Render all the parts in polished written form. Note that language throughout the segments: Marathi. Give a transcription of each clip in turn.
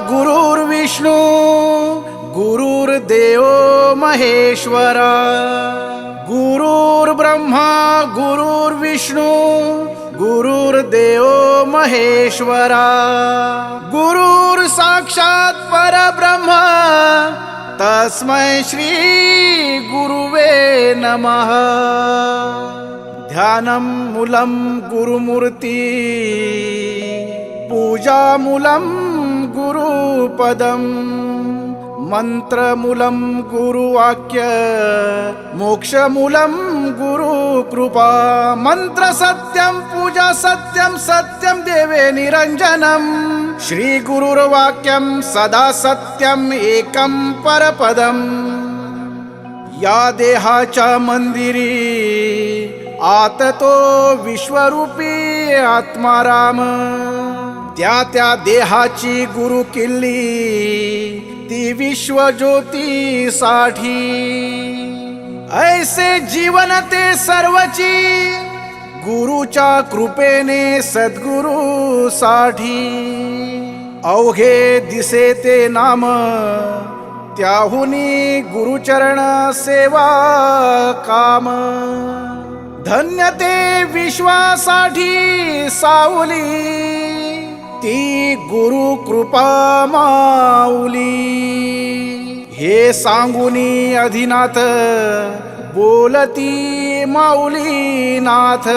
गुरुर्विष्णू गुरुर्देव महेश्वरा, गुरुर्ब्रह्मा गुरुर्विष्णू गुरुर्देव महेश्वरा, गुरुर साक्षात परब्रह्म तस्मै श्री गुरुवे नमः। ध्यानं मूलं गुरुमूर्ति, पूजामूलं गुरुपदं, मंत्रमूलं गुरुवाक्य, मोक्षमूलं गुरुकृपा। मंत्र सत्यं, पूजा सत्यं, सत्यं देवे निरंजनम्। श्री गुरुर्वाक्यं सदा सत्यं एकं परपदम्। या देहाच्या मंदिरी आत तो विश्वरूपी आत्माराम, त्या त्या देहाची गुरु किल्ली ती विश्वज्योती साठी। ऐसे जीवन ते सर्वची गुरुच्या कृपेने सद्गुरु साठी। अवघे दिसे ते नाम त्याहुनी गुरुचरण सेवा काम। धन्य ते विश्वासाठी सावली ती गुरु कृपा माऊली। हे सांगुनी अधिनाथ बोलती माऊली नाथ।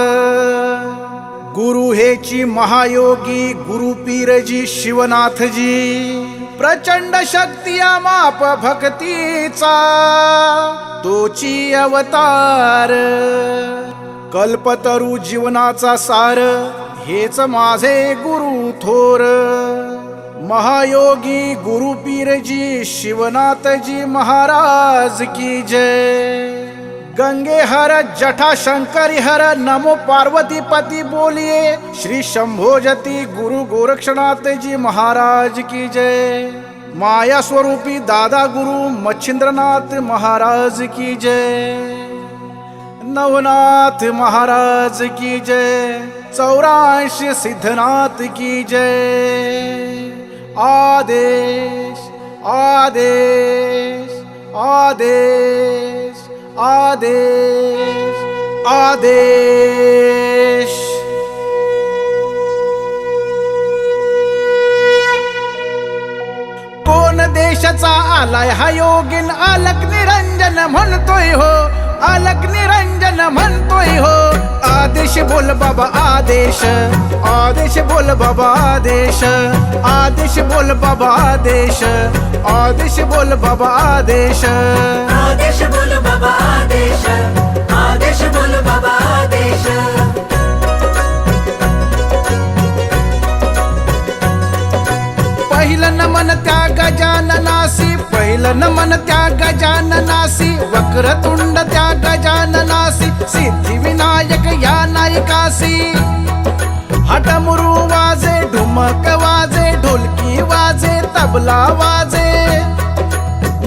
गुरु हेची महायोगी गुरु पीरजी शिवनाथजी। प्रचंड शक्ती माप भक्तीचा तोची अवतार। कल्पतरू जीवनाचा सार हेच माझे गुरु थोर। महायोगी गुरु पीरजी शिवनाथजी महाराज की जय। गंगे हर जटा शंकरी हर नमो पार्वती पति बोलिए। श्री शंभोजती गुरु गोरक्षनाथ जी महाराज की जय। माया स्वरूपी दादा गुरु मच्छिंद्रनाथ महाराज की जय। नवनाथ महाराज की जय। 84 सिद्धनाथ की जय। आदेश आदेश आदेश आदेश आदेश। कोण देशाचा आलाय हा योगीन अलक निरंजन म्हणतोय हो। अलक निरंजन म्हणतोय हो। आदेश बोल बाबा आदेश। आदेश बोल बाबा आदेश। आदेश बोल बाबा आदेश। आदेश बोल बाबा आदेश। आदेश बोल बाबा आदेश। आदेश बोल बाबा आदेश। पहिलं नमन त्या गजाननासी। पहिलं नमन त्या गजाननासी। वक्रतुंड त्या गजाननासी। सिद्धिविनायक या नायकासी। हठमुरू वाजे ढुमक वाजे ढोलकी वाजे तबला वाजे।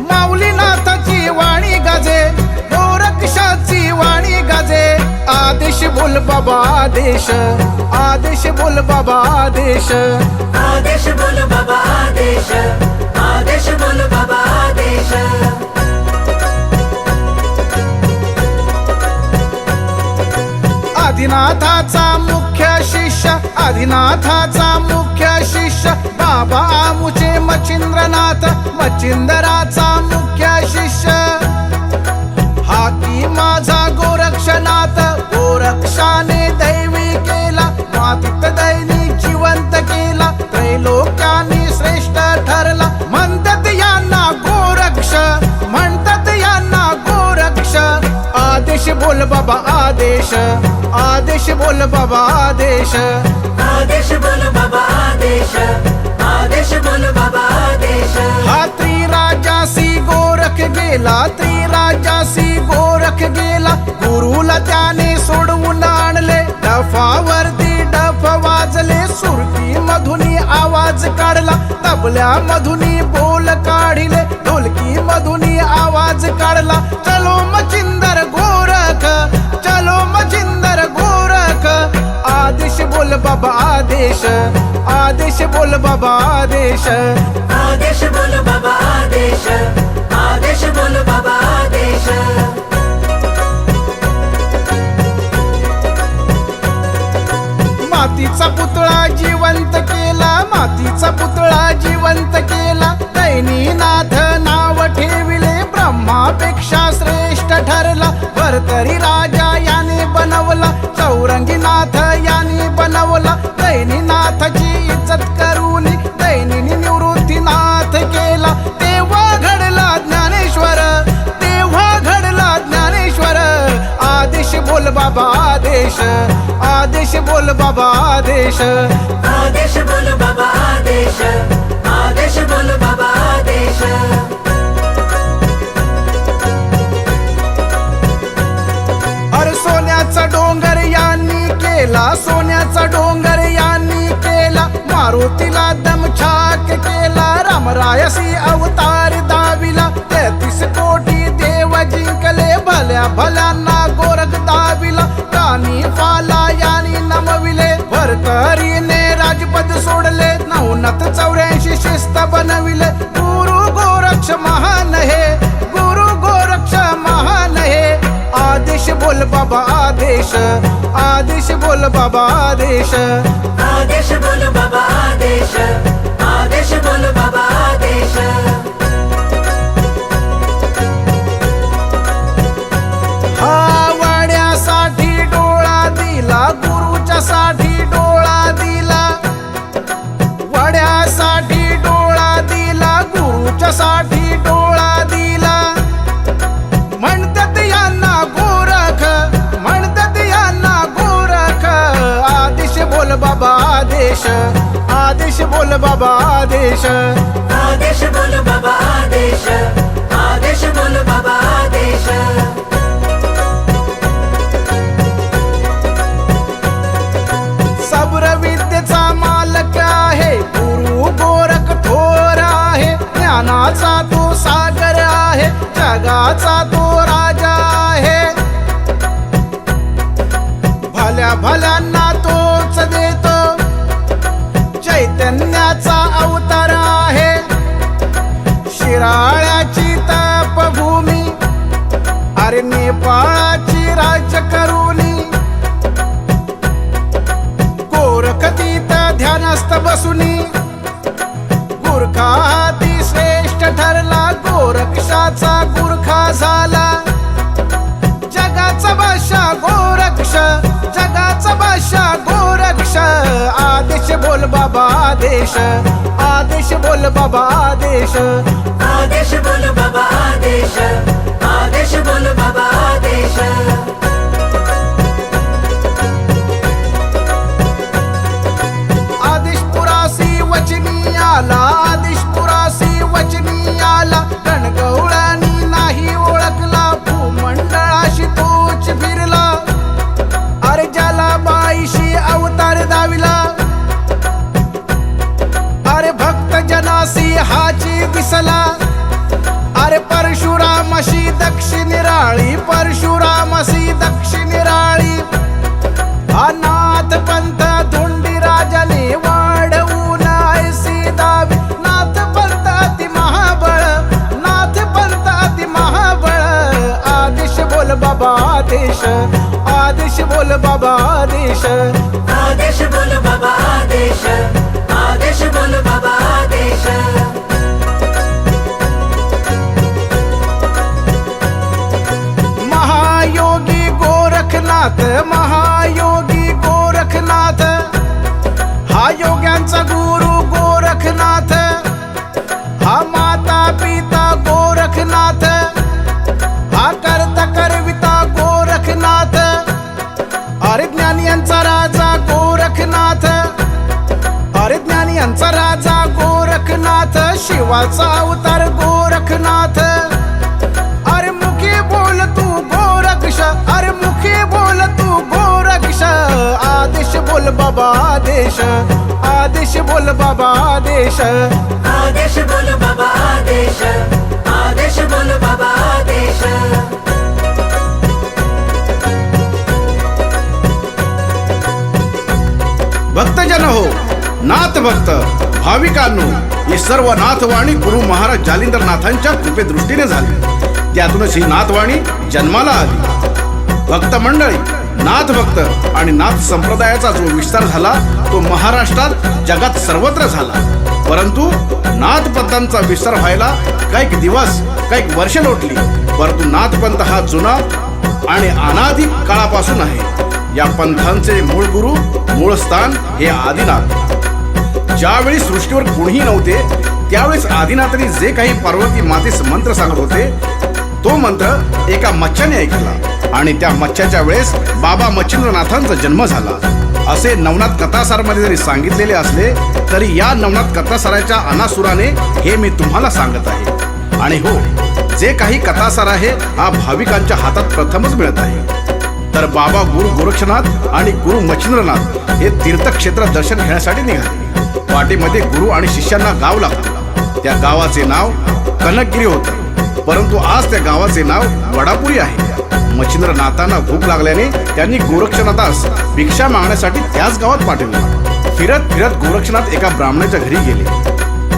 माऊलीनाथाची वाणी गाजे गोरक्षाची वाणी गाजे। आदेश बोल बाबा आदेश। आदेश बोल बाबा आदेश। आदेश बोल बाबा आदेश। आदेश बोल बाबा आदेश। आदिनाथाचा मुख्य शिष्य। आदिनाथाचा मुख्य शिष्य बाबा आमुचे मच्छिंद्रनाथ। मच्छिंद्राचा मुख्य शिष्य हाकी माझा गोरक्षनाथ। गोरक्षाने दैवी केला मातीत दैनी जिवंत केला। त्रैलोक्याने श्रेष्ठ ठरला म्हणतात यांना गोरक्ष। म्हणतात यांना गोरक्ष। आदेश बोल बाबा आदेश। आदेश बोल बाबा आदेश। आदेश बोल बाबा आदेश। आदेश बोल बाबा आदेश। हा त्रिराजासी गोरख गेला। त्रिराजासी गोरख गेला। गुरुला त्याने सोडवून आणले। डफावरती डफ वाजले। सुरती मधुनी आवाज काढला। तबल्या मधुनी बोल काढिले। ढोलकी मधुनी आवाज काढला। चलो मच्छिंदर गोरख। चलो मच्छिंदर गोरख। आदेश बोल बाबा आदेश आदेश बोल बाबा आदेश आदेश बोल बाबा आदेश आदेश बोल बाबा आदेश मातीचा पुतळा जिवंत केला मातीचा पुतळा जिवंत केला दैनीनाथ नाव ठेविले ब्रह्मापेक्षा श्रेष्ठ ठरला भरतरी राजा याने बनवला चौरंगीनाथ याने बनवला दैनीनाथची इज्जत करून दैनिनी निवृत्तीनाथ केला तेव्हा घडला ज्ञानेश्वर तेव्हा घडला ज्ञानेश्वर आदेश बोल बाबा आदेश आदेश बोल बाबा आदेश आदेश बोल बाबा आदेश आदेश बोल बाबा आदेश अरे सोन्याचा डोंगर यांनी केला सोन्याचा डोंगर यांनी केला मारुतीला दमछाक केला रामरायसी अवतार दाविला 33 कोटी देव जिंकले भल्या भल्यांना गोरख दाविला कानी फाला यांनी नमविले भरतरीने राजपद सोडले 984 शिस्त बनविले गुरु गोरक्ष महान हे गुरु गोरक्ष महान हे आदेश बोल बाबा आदेश आदेश बोल बाबा आदेश आदेश बोल बाबा आदेश आदेश बोल बाबा आदेश हा वाड्यासाठी डोळा दिला गुरुच्या साठी डोळा दिला वाड्यासाठी डोळा दिला गुरुच्या साठी डोळा दिला म्हणतात यांना गोरख म्हणतात यांना गोरख आदेश बोल बाबा आदेश आदेश बोल बाबा आदेश आदेश बोल बाबा आदेश आदेश बोल बाबा आदेश सब्र विद्येचा मालक आहे गुरु गोरख थोर आहे ज्ञानाचा तो सागर आहे जगाचा तो राजा आहे भल्या भल्यांना तोच देतो चैतन्याचा अवतार आहे शिराळ्याची तपभूमी अरे नेपाळाची राज्य करुणी गोरख तीत ध्यानस्थ बसुनी गुरखा हाती श्रेष्ठ ठरला गोरक्षाचा गुरखा झाला जगाचा बादशाह गोरक्ष जगाचा बादशाह गोरक्ष आदेश बोल बाबा आदेश आदेश बोल बाबा आदेश आदेश बोल बाबा आदेश आदेश बोल बाबा आदेश आदेशपुरासी वचनी आला आदेशपुरासी वचनी आला गणगौळानी नाही ओळखला भूमंडळाशी तोच फिरला अरे ज्याला बाईशी अवतार दाविला अरे भक्त जनासी हाची दिसला अरे परशुरामशी दक्षिणिराळी परशुरामशी दक्षिणिराळी अनाथ पंथ धोंडी राजाने वाढवून ऐसी दावी नाथ पंथ अति महाबळ नाथ पंथ अति महाबळ आदेश बोल बाबा आदेश आदेश बोल बाबा आदेश आदेश बोल बाबा आदेश आदेश बोल बाबा आदेश महायोगी गोरखनाथ महायोगी गोरखनाथ हा योग्यांचा गुरु गोरखनाथ हा माता पिता गोरखनाथ हा करता करविता गोरखनाथ अरे ज्ञानियांचा राजा गोरखनाथ अरे ज्ञानियांचा राजा गोरखनाथ शिवाचा अवतार गोरखनाथ अरे मुखी बोल तू गोरक्ष अरे मुखी बोल तू गोरक्ष आदेश बोल बाबा आदेश आदेश बोल बाबा आदेश आदेश बोल बाबा आदेश आदेश बोल बाबा आदेश भक्त भाविकांनो, ही सर्व नाथवाणी गुरु महाराज जालिंदरनाथांच्या कृपेदृष्टीने झाली. त्यातूनच ही नाथवाणी जन्माला आली. भक्त मंडळी, नाथ भक्त आणि नाथ संप्रदायाचा जो विस्तार झाला तो महाराष्ट्रात जगात सर्वत्र झाला. परंतु नाथ पंथांचा विस्तार व्हायला काही दिवस काही वर्ष लोटली. परंतु नाथ पंथ हा जुना आणि अनादी काळापासून आहे. या पंथांचे मूळ गुरु मूळ स्थान हे आदिनाथ. ज्यावेळी सृष्टीवर कोणीही नव्हते त्यावेळेस आदिनाथांनी जे काही पार्वती मातेस मंत्र सांगत होते तो मंत्र एका मच्छाने ऐकला आणि त्या मच्छाच्या वेळेस बाबा मच्छिंद्रनाथांचा जन्म झाला. असे नवनाथ कथासारमध्ये जरी सांगितलेले असले तरी या नवनाथ कथासाराच्या अनासुराने हे मी तुम्हाला सांगत आहे. आणि हो, जे काही कथासार आहे हा भाविकांच्या हातात प्रथमच मिळत आहे. तर बाबा गुरु गोरक्षनाथ आणि गुरु मच्छिंद्रनाथ हे तीर्थक्षेत्र दर्शन घेण्यासाठी निघाले. वाटेमध्ये गुरु आणि शिष्यांना गाव लागतो. त्या गावाचे नाव कनकगिरी होते. परंतु आज त्या गावाचे नाव वडापुरी आहे. मच्छिंद्रनाथांना भूक लागल्याने त्यांनी गोरक्षनाथास भिक्षा मागण्यासाठी त्याच गावात पाठवले. फिरत फिरत गोरक्षनाथ एका ब्राह्मणाच्या घरी गेले.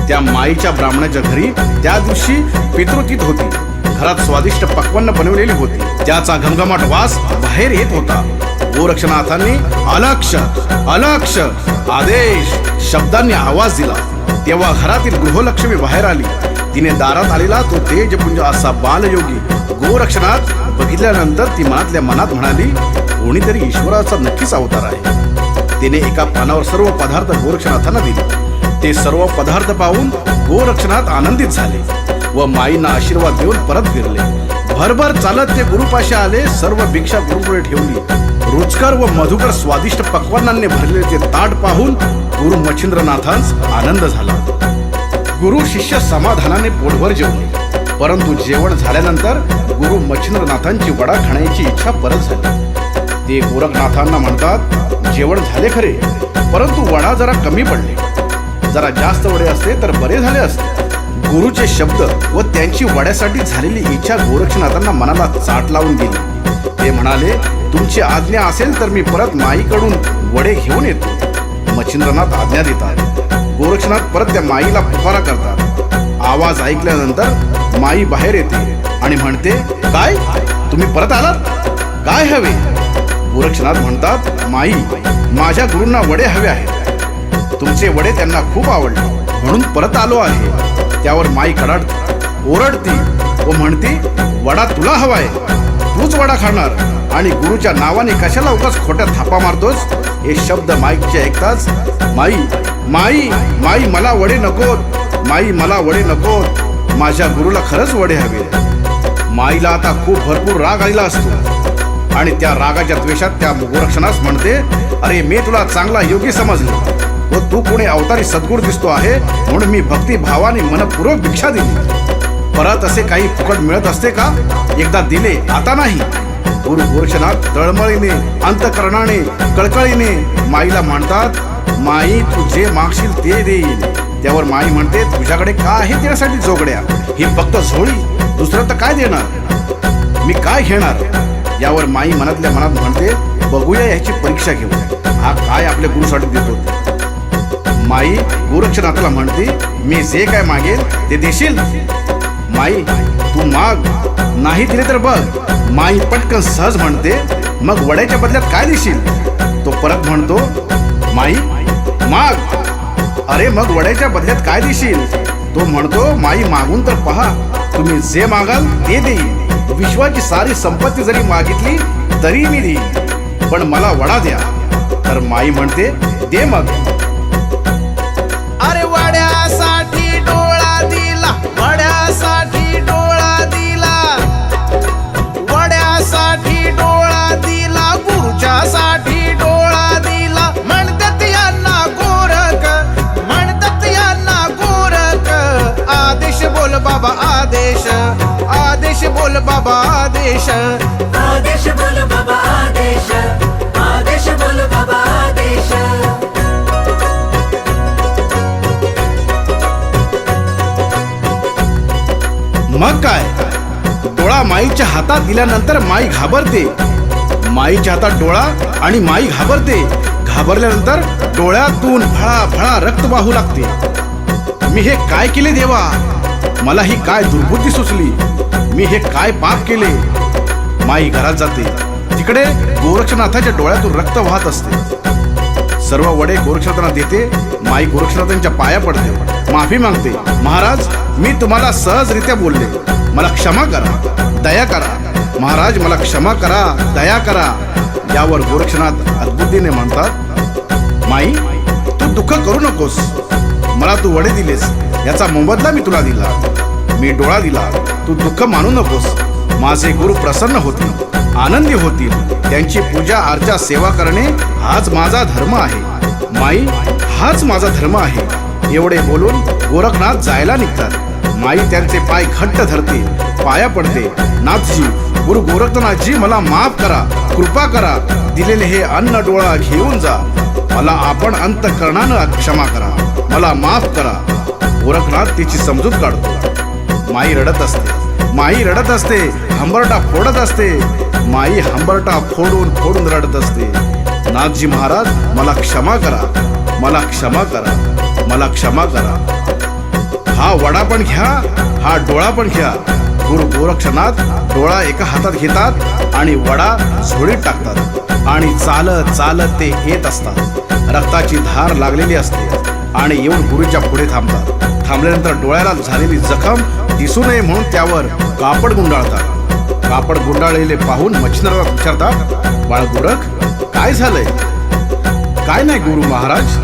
त्या माईच्या ब्राह्मणाच्या घरी त्या दिवशी पितृतीत होती. घरात स्वादिष्ट पक्वान्न बनवलेली होती. त्याचा घमघमाट वास बाहेर येत होता. गोरक्षनाथांनी अलक्ष अलक्ष आदेश शब्दांनी आवाज दिला. तेव्हा घरातील गृहलक्ष्मी बाहेर आली. तिने दारात आलेला तो तेजपुंज असा बालयोगी गोरक्षनाथ बघितल्यानंतर ती मनातल्या मनात म्हणाली, कोणीतरी ईश्वराचा नक्कीच अवतार आहे. तिने एका पानावर सर्व पदार्थ गोरक्षनाथांना दिले. ते सर्व पदार्थ पाहून गोरक्षनाथ आनंदित झाले व माईंना आशीर्वाद देऊन परत फिरले. भरभर चालत ते गुरुपाशी आले. सर्व भिक्षा गुरुपुढे ठेवली. रुचकर व मधुकर स्वादिष्ट पक्वान्नांनी भरलेले ते ताट पाहून गुरु मच्छिंद्रनाथांस आनंद झाला. गुरु शिष्य समाधानाने पोटभर जेवले. परंतु जेवण झाल्यानंतर गुरु मच्छिंद्रनाथांची वडा खाण्याची इच्छा परत झाली. ते गोरखनाथांना म्हणतात, जेवण झाले खरे, परंतु वडा जरा कमी पडले. जरा जास्त वडे असते तर बरे झाले असते. गुरुचे शब्द व त्यांची वड्यासाठी झालेली इच्छा गोरक्षनाथांना मनाला चाट लावून गेली. ते म्हणाले, तुमची आज्ञा असेल तर मी परत माईकडून वडे घेऊन येतो. मच्छिंद्रनाथ आज्ञा देतात. गोरक्षनाथ परत त्या माईला पुकारा करतात. आवाज ऐकल्यानंतर माई बाहेर येते आणि म्हणते, काय तुम्ही परत आलात? काय हवे? गोरक्षनाथ म्हणतात, माई, माझ्या गुरूंना वडे हवे आहेत. तुमचे वडे त्यांना खूप आवडले म्हणून परत आलो आहे. त्यावर माई कडाडते, ओरडती व म्हणते, वडा तुला हवाय, तूच वडा खाणार आणि गुरुच्या नावाने कशाला उगाच खोट्या थापा मारतोस? हे शब्द माईकचे ऐकताच माई माई माई मला वडे नकोत, माई मला वडे नकोत, माझ्या गुरुला खरंच वडे हवे. माईला आता खूप भरपूर राग आलेला असतो आणि त्या रागाच्या द्वेषात त्या गोरक्षनाथ म्हणते, अरे मी तुला चांगला योगी समजले व तू कोणी अवतारी सद्गुरू दिसतो आहे म्हणून मी भक्ती भावाने मनपूर्वक भिक्षा दिली. परत असे काही फुकट मिळत असते का? एकदा दिले, आता नाही. गुरु गोरक्षनाथ तळमळीने अंतकरणाने कळकळीने माईला म्हणतात, माई तू जे मागशील ते देईल. त्यावर माई म्हणते, तुझ्याकडे काय आहे देण्यासाठी जोगड्या? ही फक्त झोळी, दुसरं तर काय देणार? मी काय घेणार? यावर माई मनातल्या मनात म्हणते, बघूया याची परीक्षा घेऊ, हा काय आपल्या गुरुसाठी देतो. माई गोरक्षनाथाला म्हणते, मी जे काय मागेल ते देशील? माई तू माग, नाही दिले तर बघ. माई पटकन सहज म्हणते, मग वड्याच्या बदल्यात काय देशील? तो परत म्हणतो, माई माग. अरे मग वड्याच्या बदल्यात काय देशील? तो म्हणतो, माई मागून तर पहा, तुम्ही जे मागाल ते देईल. विश्वाची सारी संपत्ती जरी मागितली तरी मी देईन, पण मला वडा द्या. तर माई म्हणते, दे मग. अरे वड्यासाठी डोळा दिला, वड्यासाठी डोळा दिला, वड्यासाठी डोळा दिला, गुरुच्यासाठी डोळा दिला. म्हणतात यांना गोरख, म्हणतात यांना गोरख. आदेश बोल बाबा आदेश, आदेश बोल बाबा आदेश. आदेश बोल बाबा आदेश, आदेश बोल बाबा आदेश. मग काय, डोळा माईच्या हातात दिल्यानंतर माई घाबरते. माईच्या हातात डोळा आणि माई घाबरते. घाबरल्यानंतर डोळ्यातून फळा रक्त वाहू लागते. मी हे काय केले देवा? मला ही काय दुर्बुद्धी सुचली? मी हे काय पाप केले? माई घरात जाते. तिकडे गोरक्षनाथाच्या डोळ्यातून रक्त वाहत असते. सर्व वडे गोरक्षनाथांना देते. माई गोरक्षनाथांच्या पाया पडते, माफी मागते. महाराज, मी तुम्हाला सहजरित्या बोलले, मला क्षमा करा, दया करा. महाराज, मला क्षमा करा, दया करा. यावर गोरक्षनाथ अद्भुतीने म्हणतात, माई, तू दुःख करू नकोस. मला तू वडे दिलेस, याचा मोबदला मी तुला दिला. मी डोळा दिला, तू दुःख मानू नकोस. माझे गुरु प्रसन्न होतील, आनंदी होतील. त्यांची पूजा अर्चा सेवा करणे हाच माझा धर्म आहे. माई, हाच माझा धर्म आहे. एवढे बोलून गोरखनाथ जायला निघतात. माई त्यांचे पाय घट्ट धरते, पाया पडते. नाथजी, गुरु गोरखनाथजी, मला माफ करा, कृपा करा. दिलेले हे अन्न डोळा घेऊन जा. मला आपण अंतःकरणानं क्षमा करा, मला माफ करा. गोरखनाथ तिची समजूत काढतो. माई रडत असते, माई रडत असते, हंबरटा फोडत असते. माई हंबरटा फोडून फोडून रडत असते. नाथजी महाराज, मला क्षमा करा, मला क्षमा करा, मला क्षमा करा. हा वडा पण घ्या, हा डोळा पण घ्या. गुरु गोरक्षनाथ डोळा एका हातात घेतात आणि वडा झोळीत टाकतात आणि चालत चालत ते येत असतात. रक्ताची धार लागलेली असते आणि येऊन गुरुच्या पुढे थांबतात. थांबल्यानंतर डोळ्याला झालेली जखम दिसू नये म्हणून त्यावर कापड गुंडाळतात. कापड गुंडाळलेले पाहून मच्छिंद्रनाथ विचारतात, बाळ गोरख, काय झालंय? काय नाही गुरु महाराज.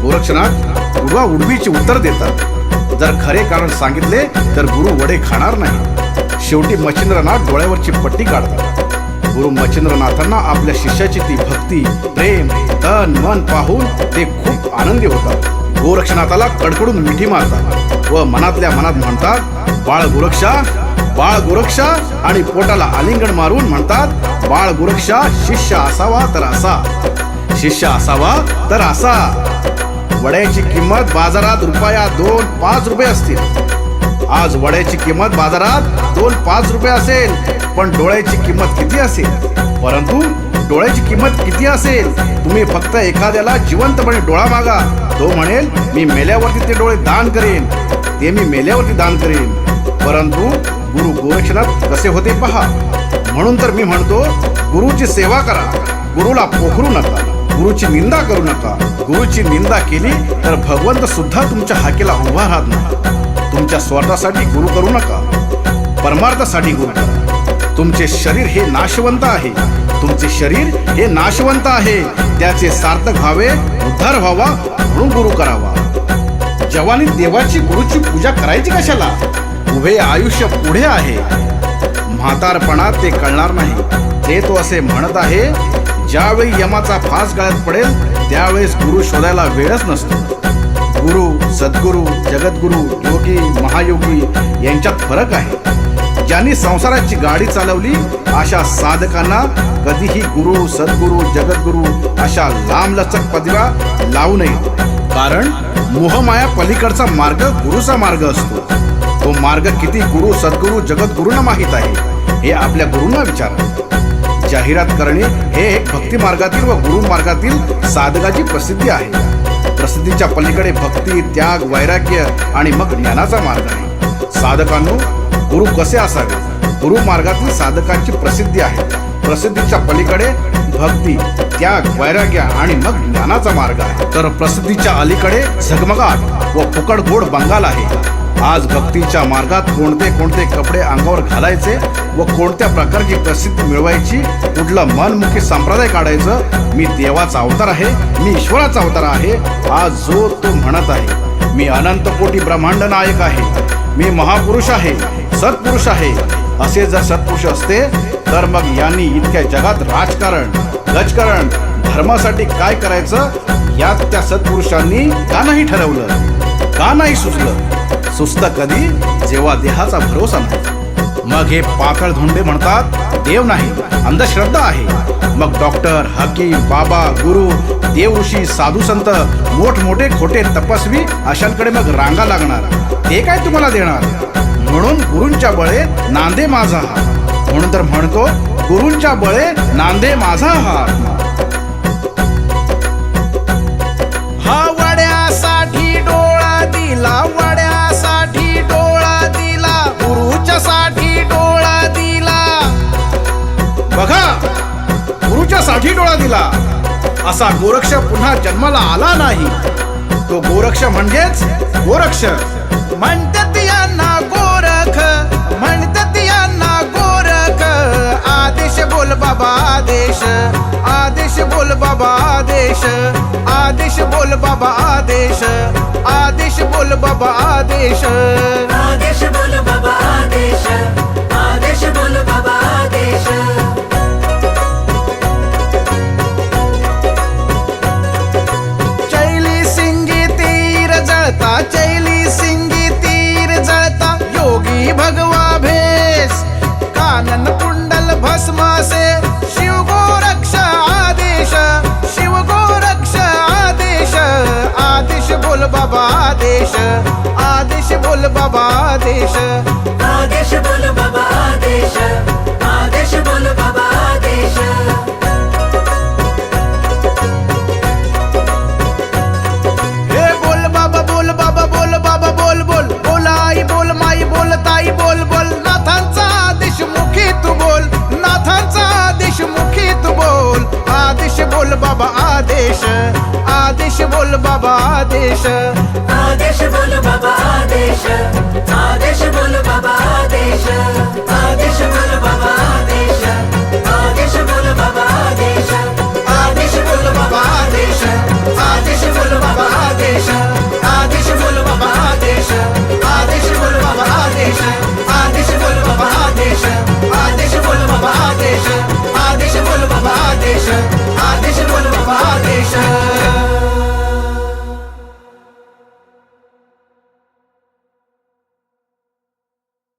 गोरक्षनाथ उडवा उडवीची उत्तर देतात. जर खरे कारण सांगितले तर गुरु वडे खाणार नाही. शेवटी मच्छिंद्रनाथ डोळ्यावरची पट्टी काढतात. गुरु मच्छिंद्रनाथांना आपल्या शिष्याची ती भक्ती, प्रेम, तन मन पाहून ते खूप आनंदी होतात. गोरक्षनाथाला कडकडून मिठी मारतात व मनातल्या मनात म्हणतात, बाळ गोरक्षा, बाळ गोरक्षा. आणि पोटाला आलिंगन मारून म्हणतात, बाळ गोरक्षा, शिष्य असावा तर असा, शिष्य असावा तर असा. वड्याची किंमत बाजारात रुपया 2-5 रुपये असतील. आज वड्याची किंमत बाजारात 2-5 रुपये असेल, पण डोळ्याची किंमत किती असेल? परंतु डोळ्याची किंमत किती असेल? तुम्ही फक्त एखाद्याला जिवंतपणे डोळा मागा, तो म्हणेल मी मेल्यावरती ते डोळे दान करेन, ते मी मेल्यावरती दान करेन. परंतु गुरु गोरक्षनाथ कसे होते पहा. म्हणून तर मी म्हणतो, गुरुची सेवा करा, गुरुला पोखरू नका, गुरुची निंदा करू नका. गुरुची निंदा केली तर भगवंत सुद्धा तुमच्या हाकेला उभा राहत नाही. तुमच्या स्वार्थासाठी गुरु करू नका, परमार्थासाठी गुरु करा. तुमचे शरीर हे नाशवंत आहे, तुमचे शरीर हे नाशवंत आहे. त्याचे सार्थक व्हावे, उद्धार व्हावा म्हणून गुरु करावा. जवानी देवाची गुरुची पूजा करायची कशाला? उभे आयुष्य पुढे आहे. म्हातारपणात ते कळणार नाही. ते तो असे म्हणत आहे, ज्यावेळी यमाचा फास गळ्यात पडेल त्यावेळेस गुरु शोधायला वेळच नसतो. गुरु, सद्गुरु, जगद्गुरु, योगी, महायोगी यांच्यात फरक आहे. ज्यांनी संसाराची गाडी चालवली अशा साधकांना कधीही गुरु, सद्गुरु, जगद्गुरु अशा लांबलचक पदव्या लावू नये. कारण मोहमाया पलीकडचा मार्ग गुरुचा मार्ग असतो. तो मार्ग किती गुरु, सद्गुरु, जगद्गुरूंना माहीत आहे हे आपल्या गुरूंना विचारा. जाहिरात करणे हे एक भक्ती मार्गातील व गुरु मार्गातील साधकाची प्रसिद्धी आहे. प्रसिद्धीच्या पलीकडे भक्ती, त्याग, वैराग्य आणि मग ज्ञानाचा मार्ग आहे. साधकांनो, गुरु कसे असावे? गुरु मार्गातील साधकांची प्रसिद्धी आहे. प्रसिद्धीच्या पलीकडे भक्ती, त्याग, वैराग्य आणि मग ज्ञानाचा मार्ग आहे. तर प्रसिद्धीच्या अलीकडे झगमगाट व फुकट गोड बंगाल आहे. आज भक्तीच्या मार्गात कोणते कोणते कपडे अंगावर घालायचे व कोणत्या प्रकारची प्रसिद्धी मिळवायची, कुठलं मनमुखी संप्रदाय काढायचं. मी देवाचा अवतार आहे, मी ईश्वराचा अवतार आहे, आज जो तो म्हणत आहे. मी अनंत कोटी ब्रह्मांड नायक आहे, मी महापुरुष आहे, सत्पुरुष आहे. असे जर सत्पुरुष असते तर मग यांनी इतक्या जगात राजकारण, गजकारण, धर्मासाठी काय करायचं यात त्या सत्पुरुषांनी का नाही ठरवलं, का नाही सुचलं? सुचतं कधी? जेव्हा देहाचा भरोसा नाही. मग हे पातळ धोंडे म्हणतात देव नाही, अंधश्रद्धा आहे. मग डॉक्टर, हकीम, बाबा, गुरु, देव, ऋषी, साधू, संत, मोठमोठे खोटे तपस्वी अशांकडे मग रांगा लागणार. ते काय तुम्हाला देणार? म्हणून गुरूंच्या बळे नांदे माझा हात. म्हणून तर म्हणतो, गुरूंच्या बळे नांदे माझा हात. हा वड्यासाठी डोळा दिला, वड्यासाठी डोळा दिला, गुरुच्या साठी डोळा दिला. बघा, गुरुच्या साठी डोळा दिला असा गोरक्ष पुन्हा जन्माला आला नाही. तो गोरक्ष म्हणजेच गोरक्ष. म्हणतात यांना गोरख, म्हणतात यांना गोरख. आदेश बोल बाबा आदेश, आदेश बोल बाबा आदेश, आदेश बोल बाबा आदेश, आदेश बोल बाबा आदेश. आदेश बोल बाबा आदेश, आदेश बोल बाबा आदेश. चैली सिंगी तीर जळता, चैली सिंगी तीर जळता, योगी भगवा भेस, कानन कुंडल भस्मासे, शिव गोरक्ष आदेश, शिव गोरक्ष आदेश. आदेश बोल बाबा आदेश, आदेश बोल बाबा आदेश. आदेश बोल बाबा आदेश, आदेश बोल बाबा आदेश. हे बोल बाबा बोल बाबा बोल बाबा बोल बोल, बोल आई बोल माई बोल ताई बोल बोल. नाथांचा आदेश मुखी तू बोल, नाथांचा आदेश मुखी तू बोल. आदेश बोल बाबा आदेश, आदेश बोल बाबा आदेश.